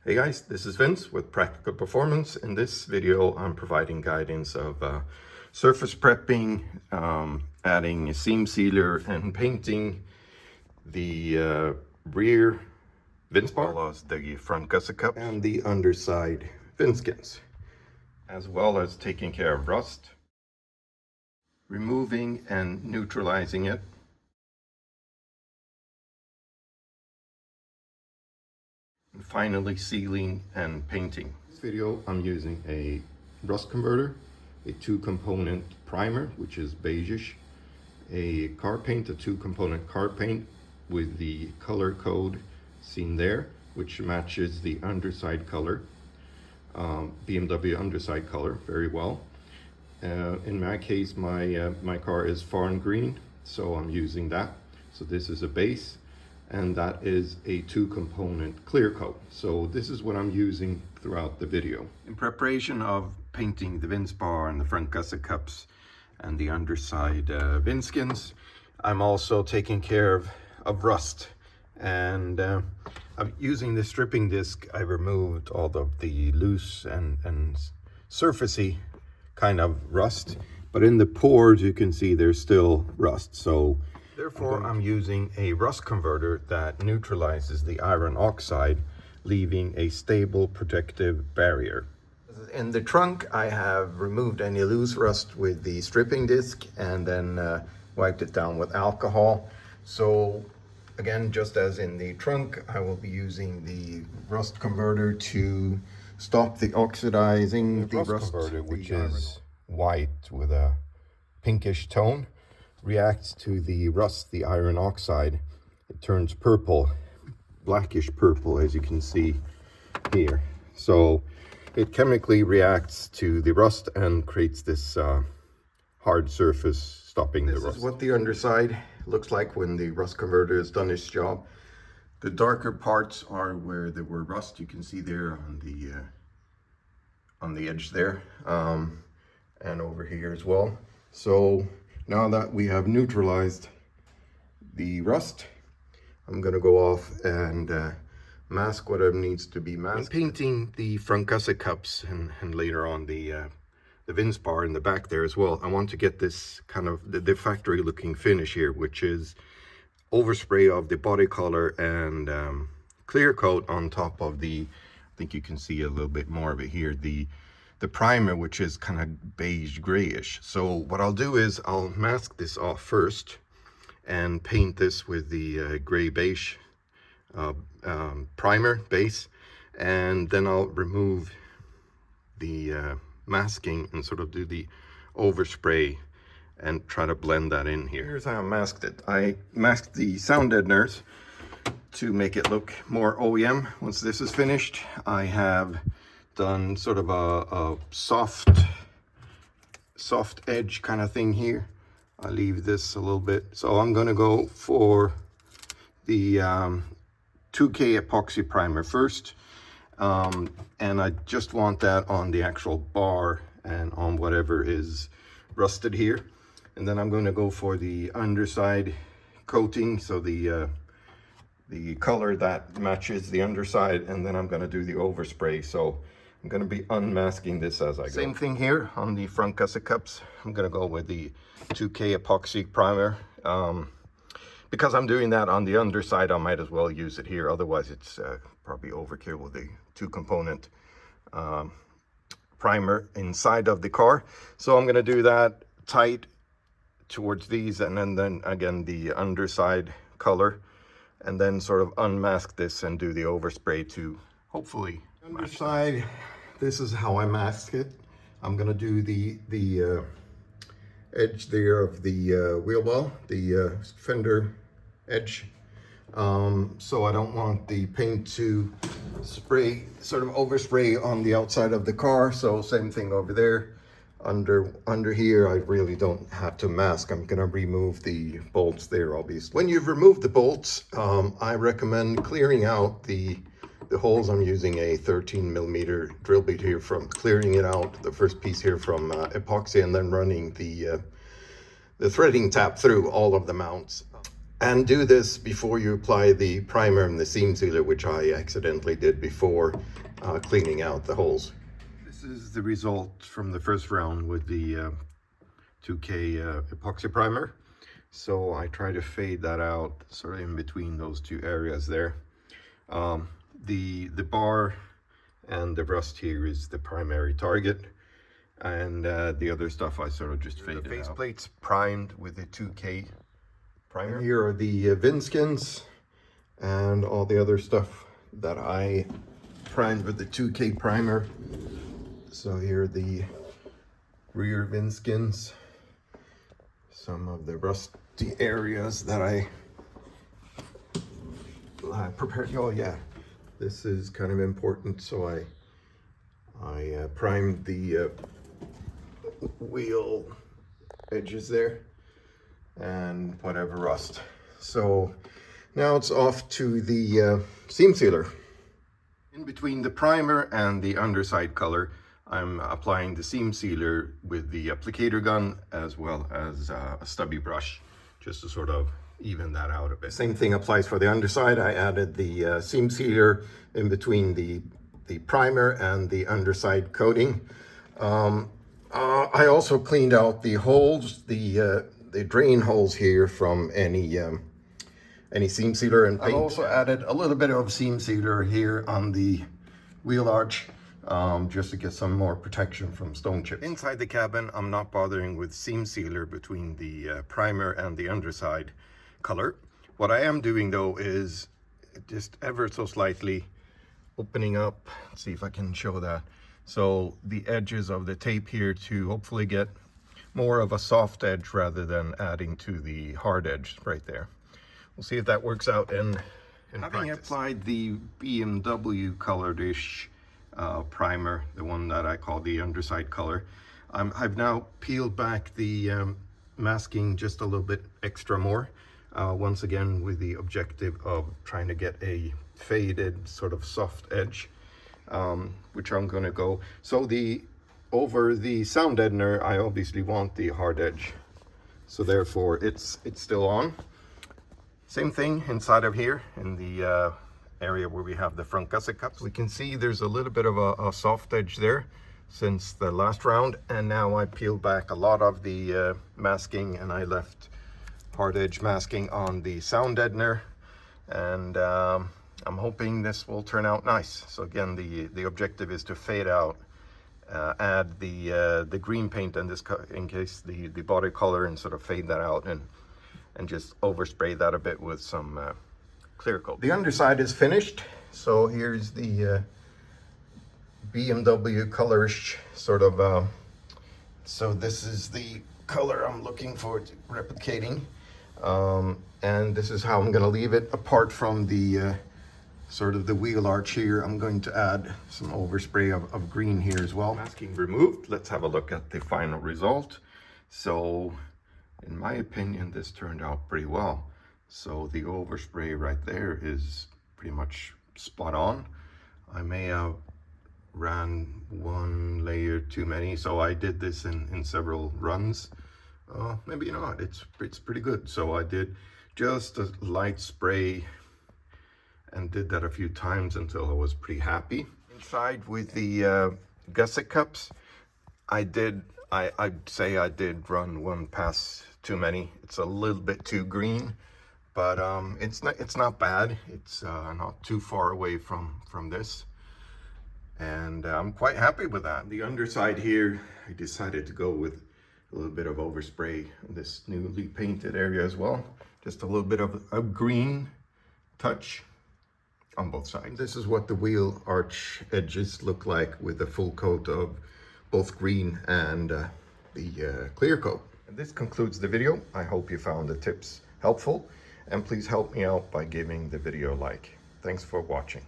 Hey guys, this is Vince with Practical Performance. In this video, I'm providing guidance of surface prepping, adding a seam sealer and painting the rear Vinspar, as well as the front gusset cup and the underside Vinskins, as well as taking care of rust, removing and neutralizing it, and finally sealing and painting. In this video, I'm using a rust converter, a 2-component primer, which is beigeish, a car paint, a 2-component car paint with the color code seen there, which matches the underside color, BMW underside color very well. In my case, my car is fawn green, so I'm using that. So this is a base, and that is a 2-component clear coat. So this is what I'm using throughout the video. In preparation of painting the Vinspar and the front gusset cups and the underside Vinskins, I'm also taking care of rust. And I'm using the stripping disc. I removed all of the loose and surfacey kind of rust, but in the pores you can see there's still rust. So therefore, I'm using a rust converter that neutralizes the iron oxide, leaving a stable protective barrier. In the trunk, I have removed any loose rust with the stripping disc and then wiped it down with alcohol. So again, just as in the trunk, I will be using the rust converter to stop the oxidizing. The rust converter, which is white with a pinkish tone, reacts to the rust, the iron oxide. It turns purple, blackish purple, as you can see here. So it chemically reacts to the rust and creates this hard surface, stopping the rust. This is what the underside looks like when the rust converter has done its job. The darker parts are where there were rust. You can see there on the edge there, and over here as well. So now that we have neutralized the rust, I'm gonna go off and mask whatever needs to be masked. I'm painting the front gusset cups and later on the Vinspar in the back there as well. I want to get this kind of the factory looking finish here, which is overspray of the body color and clear coat on top of the, I think you can see a little bit more of it here, the primer, which is kind of beige grayish. So what I'll do is I'll mask this off first and paint this with the gray beige primer base, and then I'll remove the masking and sort of do the overspray and try to blend that in here. Here's how I masked it. I masked the sound deadeners to make it look more OEM. Once this is finished, I have done sort of a soft edge kind of thing here. I leave this a little bit. So I'm gonna go for the 2K epoxy primer first. And I just want that on the actual bar and on whatever is rusted here. And then I'm going to go for the underside coating, so the color that matches the underside, and then I'm going to do the overspray. So I'm going to be unmasking this as I go. Same thing here on the front gusset cups. I'm going to go with the 2K epoxy primer. Because I'm doing that on the underside, I might as well use it here. Otherwise, it's probably overkill with the 2-component primer inside of the car. So I'm going to do that tight towards these, and then again the underside color, and then sort of unmask this and do the overspray to hopefully underside. This is how I mask it. I'm going to do the edge there of the wheel well, the fender edge. So I don't want the paint to spray, sort of overspray on the outside of the car. So same thing over there. Under here, I really don't have to mask. I'm gonna remove the bolts there, obviously. When you've removed the bolts, I recommend clearing out the holes. I'm using a 13mm drill bit here, from clearing it out, the first piece here from epoxy, and then running the threading tap through all of the mounts. And do this before you apply the primer and the seam sealer, which I accidentally did before cleaning out the holes. This is the result from the first round with the 2K epoxy primer. So I try to fade that out sort of in between those two areas there. The bar and the rust here is the primary target, and the other stuff I sort of just faded out. The faceplate's primed with the 2K primer. And here are the Vinskins and all the other stuff that I primed with the 2K primer. So here are the rear Vinskins, some of the rusty areas that I prepared. Oh yeah, this is kind of important. So I primed the wheel edges there and whatever rust. So now it's off to the seam sealer. In between the primer and the underside color, I'm applying the seam sealer with the applicator gun as well as a stubby brush, just to sort of even that out a bit. Same thing applies for the underside. I added the seam sealer in between the primer and the underside coating. I also cleaned out the holes, the drain holes here from any seam sealer and paint. I also added a little bit of seam sealer here on the wheel arch, just to get some more protection from stone chips. Inside the cabin, I'm not bothering with seam sealer between the primer and the underside color. What I am doing though is just ever so slightly opening up. Let's see if I can show that. So the edges of the tape here to hopefully get more of a soft edge rather than adding to the hard edge right there. We'll see if that works out in having practice. Applied the BMW colored-ish primer, the one that I call the underside color, I've now peeled back the masking just a little bit extra more, once again with the objective of trying to get a faded sort of soft edge, which I'm going to go. So over the sound deadener, I obviously want the hard edge, so therefore it's still on. Same thing inside of here in the area where we have the front gusset cups. We can see there's a little bit of a soft edge there since the last round, and now I peeled back a lot of the masking and I left hard edge masking on the sound deadener, and I'm hoping this will turn out nice. So again, the objective is to fade out, add the green paint in this in case the body color, and sort of fade that out and just overspray that a bit with some clear coat. The underside is finished, so here's the BMW colorish sort of. So this is the color I'm looking forward to replicating, and this is how I'm going to leave it. Apart from the sort of the wheel arch here, I'm going to add some overspray of green here as well. Masking removed, let's have a look at the final result. So in my opinion, this turned out pretty well. So the overspray right there is pretty much spot on. I may have ran one layer too many, so I did this in several runs. Maybe not, it's pretty good. So I did just a light spray and did that a few times until I was pretty happy. Inside with the gusset cups, I'd say I did run one pass too many. It's a little bit too green, but it's not bad. It's not too far away from this, and I'm quite happy with that. The underside here, I decided to go with a little bit of overspray in this newly painted area as well. Just a little bit of a green touch on both sides. This is what the wheel arch edges look like with a full coat of both green and the clear coat. And this concludes the video. I hope you found the tips helpful, and please help me out by giving the video a like. Thanks for watching.